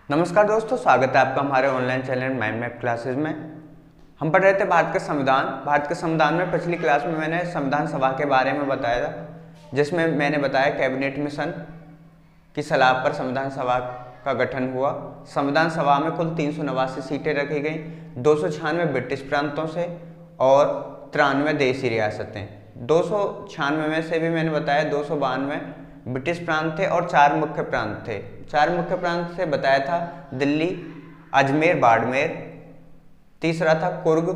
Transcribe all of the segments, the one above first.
नमस्कार दोस्तों, स्वागत है आपका हमारे online channel mind map classes में। हम पढ़ रहे थे भारत का संविधान। भारत के संविधान में पिछली क्लास में मैंने संविधान सभा के बारे में बताया था, जिसमें मैंने बताया कैबिनेट मिशन की सलाह पर संविधान सभा का गठन हुआ। संविधान सभा में कुल 389 सीटें रखी गई, 296 ब्रिटिश प्रांतों से और 93 देशी रियासतें। 296 में से भी मैंने बताया 292 ब्रिटिश प्रांत थे और 4 मुख्य प्रांत थे। 4 मुख्य प्रांत से बताया था दिल्ली, अजमेर, बाड़मेर, तीसरा था कुर्ग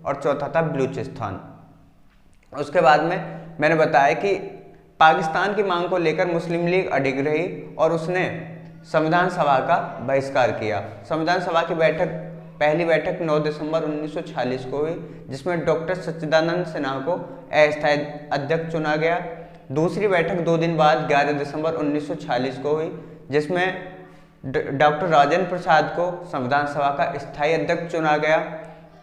और चौथा था बलूचिस्तान। उसके बाद में मैंने बताया कि पाकिस्तान की मांग को लेकर मुस्लिम लीग अडिग रही और उसने संविधान सभा का बहिष्कार किया। संविधान सभा की पहली बैठक 9 दिसंबर 1946 को हुई, जिसमें डॉक्टर सच्चिदानंद सिन्हा को अस्थायी अध्यक्ष चुना गया। दूसरी बैठक 2 दिन बाद 11 दिसंबर 1946 को हुई, जिसमें डॉक्टर राजेंद्र प्रसाद को संविधान सभा का स्थायी अध्यक्ष चुना गया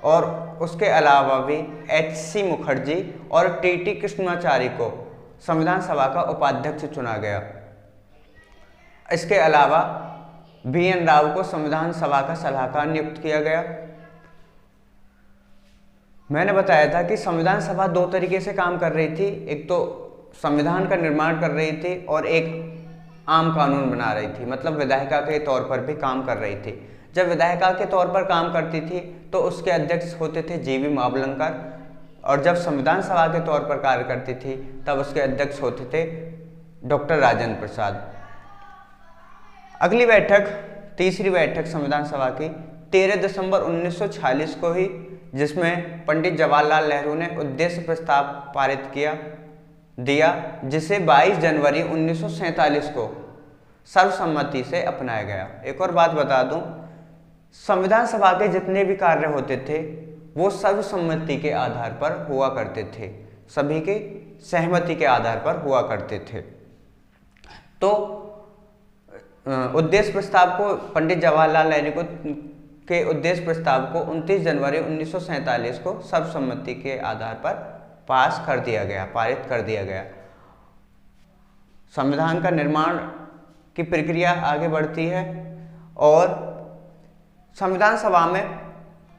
और उसके अलावा भी H.C. मुखर्जी और T.T. कृष्णाचारी को संविधान सभा का उपाध्यक्ष चुना गया। इसके अलावा B.N. राव को संविधान सभा का सलाहकार नियुक्त किया गया। मैंने बताया था कि संविधान सभा 2 तरीके से काम कर रही थी। एक तो संविधान का निर्माण कर रही थी और एक आम कानून बना रही थी, मतलब विधायिका के तौर पर भी काम कर रही थी। जब विधायिका के तौर पर काम करती थी तो उसके अध्यक्ष होते थे G.V. मावलंकर, और जब संविधान सभा के तौर पर कार्य करती थी तब उसके अध्यक्ष होते थे डॉक्टर राजेंद्र प्रसाद। अगली बैठक, तीसरी बैठक संविधान सभा की 13 दिसंबर 1946 को हुई, जिसमें पंडित जवाहरलाल नेहरू ने उद्देश्य प्रस्ताव पारित दिया, जिसे 22 जनवरी 1947 को सर्वसम्मति से अपनाया गया। एक और बात बता दूं, संविधान सभा के जितने भी कार्य होते थे वो सर्वसम्मति के आधार पर हुआ करते थे, सभी के सहमति के आधार पर हुआ करते थे। तो उद्देश्य प्रस्ताव को, पंडित जवाहरलाल नेहरू के उद्देश्य प्रस्ताव को 29 जनवरी 1947 को सर्वसम्मति के आधार पर पास कर दिया गया, पारित कर दिया गया। संविधान का निर्माण की प्रक्रिया आगे बढ़ती है और संविधान सभा में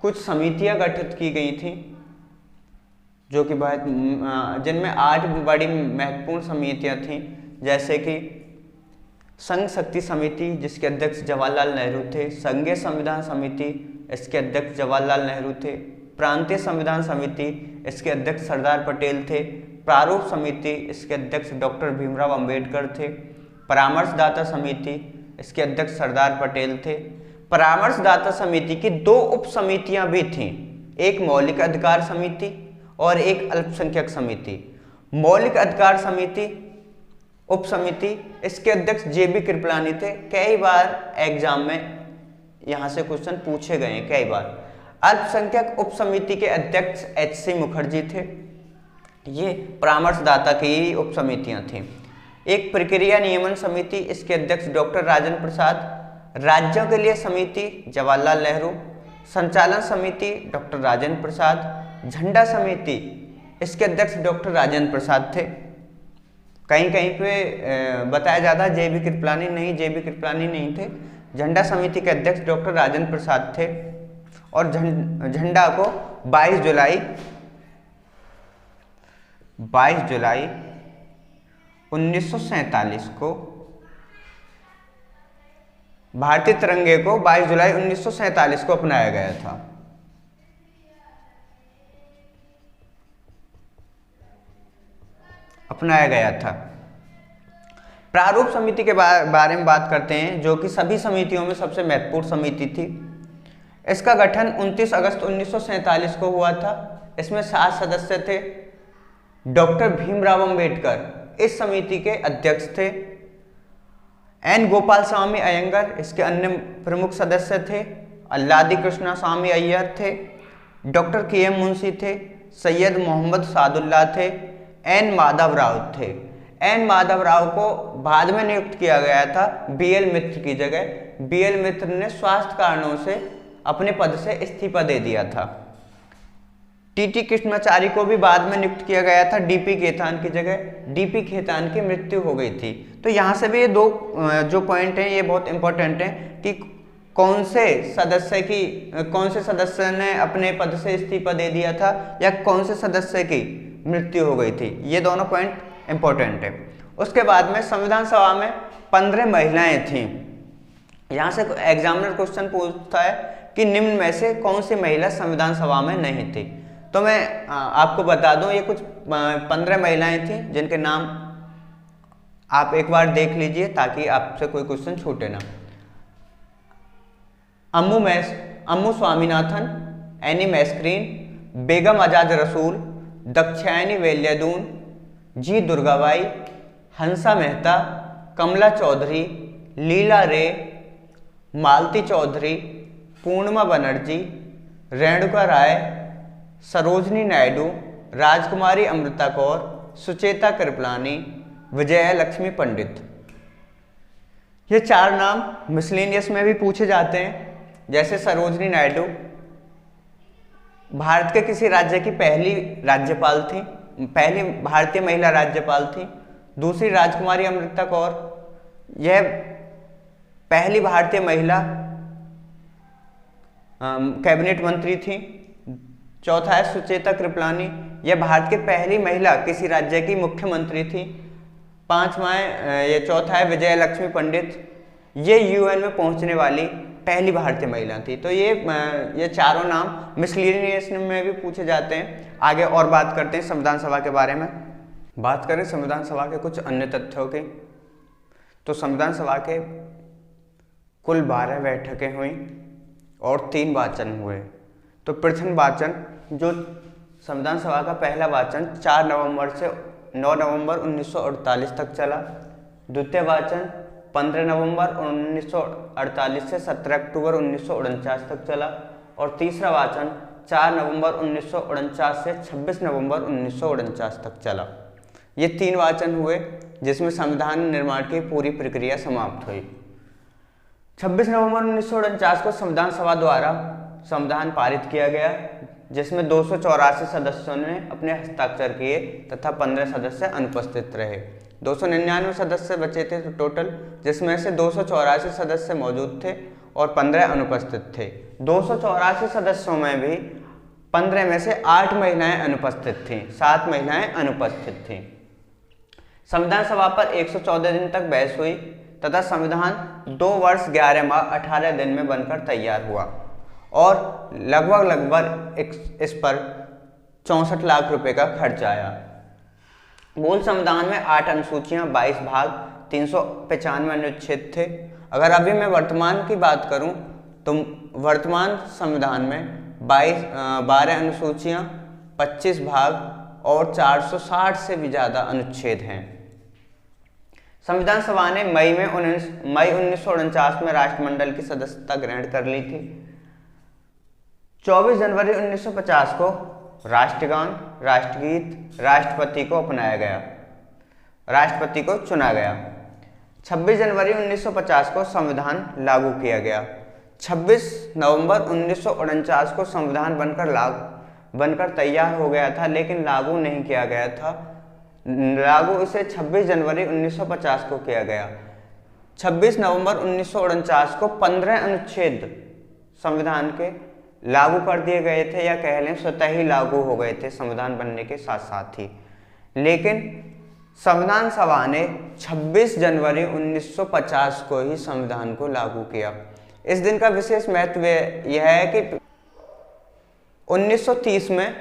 कुछ समितियां गठित की गई थी, जो कि बहुत जिनमें 8 बड़ी महत्वपूर्ण समितियां थीं, जैसे कि संघ शक्ति समिति, जिसके अध्यक्ष जवाहरलाल नेहरू थे। संघीय संविधान समिति, इसके अध्यक्ष जवाहरलाल नेहरू थे। प्रांतीय संविधान समिति, इसके अध्यक्ष सरदार पटेल थे। प्रारूप समिति, इसके अध्यक्ष डॉक्टर भीमराव अंबेडकर थे। परामर्शदाता समिति, इसके अध्यक्ष सरदार पटेल थे। परामर्शदाता समिति की 2 उप समितियां भी थीं, एक मौलिक अधिकार समिति और एक अल्पसंख्यक समिति। मौलिक अधिकार समिति उप समिति, इसके अध्यक्ष J.B. कृपलानी थे। कई बार एग्जाम में यहाँ से क्वेश्चन पूछे गए हैं, कई बार। अल्पसंख्यक उप समिति के अध्यक्ष H.C. मुखर्जी थे। ये परामर्शदाता की उप समितियां थीं। एक प्रक्रिया नियमन समिति, इसके अध्यक्ष डॉक्टर राजेंद्र प्रसाद। राज्यों के लिए समिति जवाहरलाल नेहरू। संचालन समिति डॉक्टर राजेंद्र प्रसाद। झंडा समिति, इसके अध्यक्ष डॉक्टर राजेंद्र प्रसाद थे। कहीं कहीं पे बताया जाता है J.B. कृपलानी नहीं थे। झंडा समिति के अध्यक्ष डॉक्टर राजेंद्र प्रसाद थे और झंडा को 22 जुलाई 1947 को, भारतीय तिरंगे को 22 जुलाई 1947 को अपनाया गया था। प्रारूप समिति के बारे में बात करते हैं, जो कि सभी समितियों में सबसे महत्वपूर्ण समिति थी। इसका गठन 29 अगस्त 1947 को हुआ था। इसमें 7 सदस्य थे। डॉक्टर भीमराव अंबेडकर इस समिति के अध्यक्ष थे। N. गोपाल स्वामी अयंगर इसके अन्य प्रमुख सदस्य थे। अल्लादी कृष्णा स्वामी अय्यर थे। Doctor K.M. मुंशी थे। सैयद मोहम्मद सादुल्ला थे। N. माधव राव थे। N. माधव राव को बाद में नियुक्त किया गया था B.L. मित्र की जगह। B.L. मित्र ने स्वास्थ्य कारणों से अपने पद से इस्तीफा दे दिया था। T.T. कृष्णाचारी को भी बाद में नियुक्त किया गया था D.P. खेतान की जगह। D.P. खेतान की मृत्यु हो गई थी। तो यहाँ से भी ये 2 जो पॉइंट हैं ये बहुत इंपॉर्टेंट हैं कि कौन से सदस्य ने अपने पद से इस्तीफा दे दिया था या कौन से सदस्य की मृत्यु हो गई थी, ये दोनों पॉइंट इंपॉर्टेंट है। उसके बाद में संविधान सभा में 15 महिलाएं थीं। यहाँ से एग्जामिनर क्वेश्चन पूछता है कि निम्न में से कौन सी महिला संविधान सभा में नहीं थी। तो मैं आपको बता दूं, ये कुछ 15 महिलाएं थीं जिनके नाम आप एक बार देख लीजिए ताकि आपसे कोई क्वेश्चन छूटे ना। अम्मू स्वामीनाथन, एनी मैस्क्रीन, बेगम आजाद रसूल, दाक्षायणी वेल्यादून, जी दुर्गाबाई, हंसा मेहता, कमला चौधरी, लीला रे, मालती चौधरी, पूर्णिमा बनर्जी, रेणुका राय, सरोजनी नायडू, राजकुमारी अमृता कौर, सुचेता कृपलानी, विजया लक्ष्मी पंडित। ये 4 नाम मिसलेनियस में भी पूछे जाते हैं। जैसे सरोजनी नायडू भारत के किसी राज्य की पहली राज्यपाल थी, पहली भारतीय महिला राज्यपाल थी। दूसरी राजकुमारी अमृता कौर, यह पहली भारतीय महिला कैबिनेट मंत्री थी। चौथा है सुचेता कृपलानी, यह भारत की पहली महिला किसी राज्य की मुख्यमंत्री थी। चौथा है विजया लक्ष्मी पंडित, ये यूएन में पहुंचने वाली पहली भारतीय महिला थी। तो ये चारों नाम मिसलेनियस में भी पूछे जाते हैं। आगे और बात करते हैं संविधान सभा के बारे में। बात करें संविधान सभा के कुछ अन्य तथ्यों की, तो संविधान सभा के कुल 12 बैठकें हुई और 3 वाचन हुए। तो प्रथम वाचन, जो संविधान सभा का पहला वाचन 4 नवंबर से 9 नवंबर 1948 तक चला। द्वितीय वाचन 15 नवंबर 1948 से 17 अक्टूबर 1949 तक चला। और तीसरा वाचन 4 नवंबर 1949 से 26 नवंबर 1949 तक चला। ये 3 वाचन हुए जिसमें संविधान निर्माण की पूरी प्रक्रिया समाप्त हुई। 26 नवंबर 1949 को संविधान सभा द्वारा संविधान पारित किया गया, जिसमें 284 सदस्यों ने अपने हस्ताक्षर किए तथा 15 सदस्य अनुपस्थित रहे। 299 सदस्य बचे थे टोटल, जिसमें से 284 सदस्य मौजूद थे और 15 अनुपस्थित थे। 284 सदस्यों में भी 15 में से 8 महिलाएं अनुपस्थित थीं, 7 महिलाएं अनुपस्थित थीं। संविधान सभा पर 114 दिन तक बहस हुई तथा संविधान 2 वर्ष 11 माह 18 दिन में बनकर तैयार हुआ और लगभग इस पर 64 लाख रुपए का खर्च आया। मूल संविधान में 8 अनुसूचियां, 22 भाग, 395 अनुच्छेद थे। अगर अभी मैं वर्तमान की बात करूं तो वर्तमान संविधान में 12 अनुसूचियां, 25 भाग और 460 से भी ज़्यादा अनुच्छेद हैं। संविधान सभा ने मई 1949 में राष्ट्रमंडल की सदस्यता ग्रहण कर ली थी। 24 जनवरी 1950 को राष्ट्रगान, राष्ट्रगीत, राष्ट्रपति को अपनाया गया, राष्ट्रपति को चुना गया। 26 जनवरी 1950 को संविधान लागू किया गया। 26 नवंबर 1949 को संविधान बनकर तैयार हो गया था, लेकिन लागू नहीं किया गया था। लागू इसे 26 जनवरी 1950 को किया गया। 26 नवंबर 1949 को 15 अनुच्छेद संविधान के लागू कर दिए गए थे, या कह लें स्वतः ही लागू हो गए थे संविधान बनने के साथ साथ ही। लेकिन संविधान सभा ने 26 जनवरी 1950 को ही संविधान को लागू किया। इस दिन का विशेष महत्व यह है कि 1930 में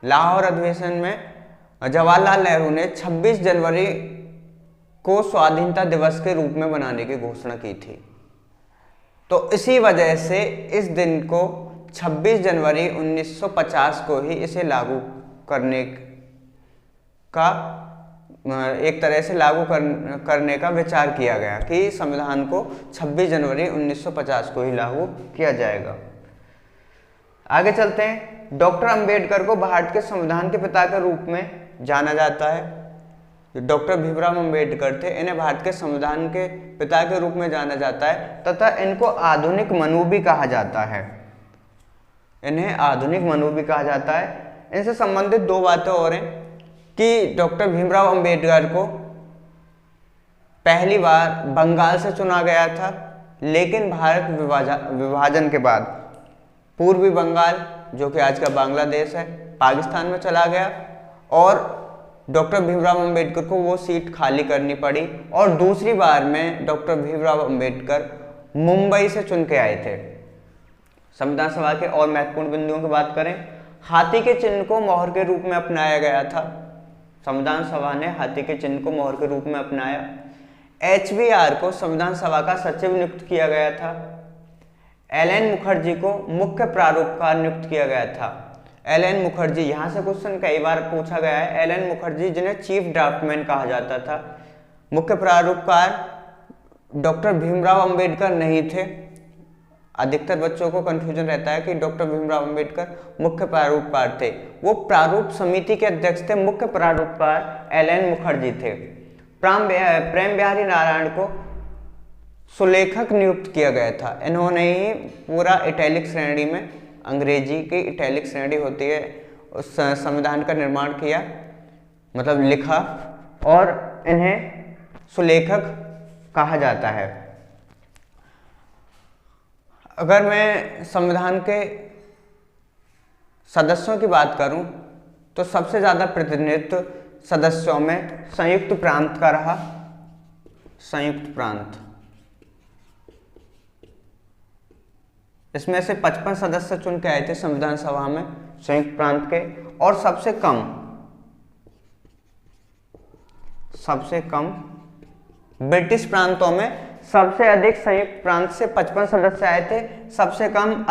लाहौर अधिवेशन में जवाहरलाल नेहरू ने 26 जनवरी को स्वाधीनता दिवस के रूप में मनाने की घोषणा की थी। तो इसी वजह से इस दिन को 26 जनवरी 1950 को ही इसे लागू करने का एक तरह से लागू करने का विचार किया गया कि संविधान को 26 जनवरी 1950 को ही लागू किया जाएगा। आगे चलते हैं। डॉक्टर अंबेडकर को भारत के संविधान के पिता के रूप में जाना जाता है। डॉक्टर भीमराव अंबेडकर थे, इन्हें भारत के संविधान के पिता के रूप में जाना जाता है तथा इनको आधुनिक मनु भी कहा जाता है। इन्हें आधुनिक मनु भी कहा जाता है। इनसे संबंधित 2 बातें और हैं कि डॉक्टर भीमराव अंबेडकर को पहली बार बंगाल से चुना गया था, लेकिन भारत विभाजन के बाद पूर्वी बंगाल, जो कि आज का बांग्लादेश है, पाकिस्तान में चला गया और डॉक्टर भीमराव अंबेडकर को वो सीट खाली करनी पड़ी और दूसरी बार में डॉक्टर भीमराव अंबेडकर मुंबई से चुन के आए थे। संविधान सभा के और महत्वपूर्ण बिंदुओं की बात करें, हाथी के चिन्ह को मोहर के रूप में अपनाया गया था। संविधान सभा ने हाथी के चिन्ह को मोहर के रूप में अपनाया। HBR को संविधान सभा का सचिव नियुक्त किया गया था। LN मुखर्जी को मुख्य प्रारूपकार नियुक्त किया गया था। LN मुखर्जी, यहाँ से क्वेश्चन कई बार पूछा गया है। LN मुखर्जी, जिन्हें चीफ ड्राफ्टमैन कहा जाता था। मुख्य प्रारूपकार डॉक्टर भीमराव अंबेडकर नहीं थे। अधिकतर बच्चों को कंफ्यूजन रहता है कि डॉक्टर भीमराव अंबेडकर मुख्य प्रारूपकार थे। वो प्रारूप समिति के अध्यक्ष थे। मुख्य प्रारूपकार LN मुखर्जी थे। प्रेम बिहारी नारायण को सुलेखक नियुक्त किया गया था। इन्होंने ही पूरा इटैलिक श्रेणी में, अंग्रेजी की इटैलिक श्रेणी होती है, उस संविधान का निर्माण किया, मतलब लिखा, और इन्हें सुलेखक कहा जाता है। अगर मैं संविधान के सदस्यों की बात करूं तो सबसे ज़्यादा प्रतिनिधित्व सदस्यों में संयुक्त प्रांत का रहा। संयुक्त प्रांत, इसमें से 55 सदस्य चुन के आए थे संविधान सभा में संयुक्त प्रांत के, और सबसे कम ब्रिटिश प्रांतों में सबसे अधिक संयुक्त प्रांत से 55 सदस्य आए थे। सबसे कम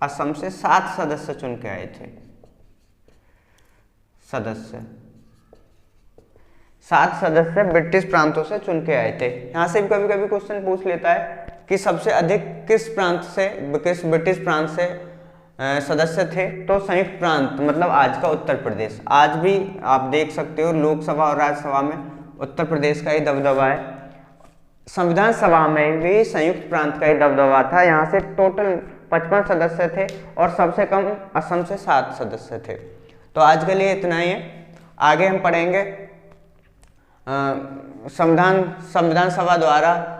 असम से 7 सदस्य चुन के आए थे। 7 सदस्य ब्रिटिश प्रांतों से चुन के आए थे। यहाँ से भी कभी कभी क्वेश्चन पूछ लेता है कि सबसे अधिक किस ब्रिटिश प्रांत से सदस्य थे, तो संयुक्त प्रांत मतलब आज का उत्तर प्रदेश। आज भी आप देख सकते हो लोकसभा और राज्यसभा में उत्तर प्रदेश का ही दबदबा है। संविधान सभा में भी संयुक्त प्रांत का ही दबदबा था। यहाँ से टोटल 55 सदस्य थे और सबसे कम असम से 7 सदस्य थे। तो आज के लिए इतना ही है। आगे हम पढ़ेंगे संविधान सभा द्वारा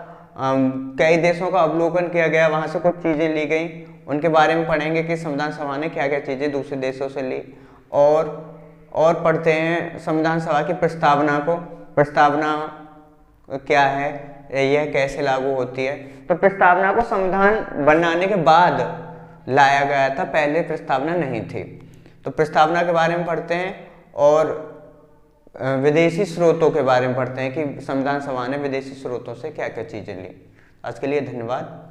कई देशों का अवलोकन किया गया, वहाँ से कुछ चीज़ें ली गई, उनके बारे में पढ़ेंगे कि संविधान सभा ने क्या क्या चीज़ें दूसरे देशों से ली। और पढ़ते हैं संविधान सभा की प्रस्तावना क्या है, यह कैसे लागू होती है। तो प्रस्तावना को संविधान बनाने के बाद लाया गया था, पहले प्रस्तावना नहीं थी। तो प्रस्तावना के बारे में पढ़ते हैं और विदेशी स्रोतों के बारे में पढ़ते हैं कि संविधान सभा ने विदेशी स्रोतों से क्या क्या चीज़ें ली। आज के लिए धन्यवाद।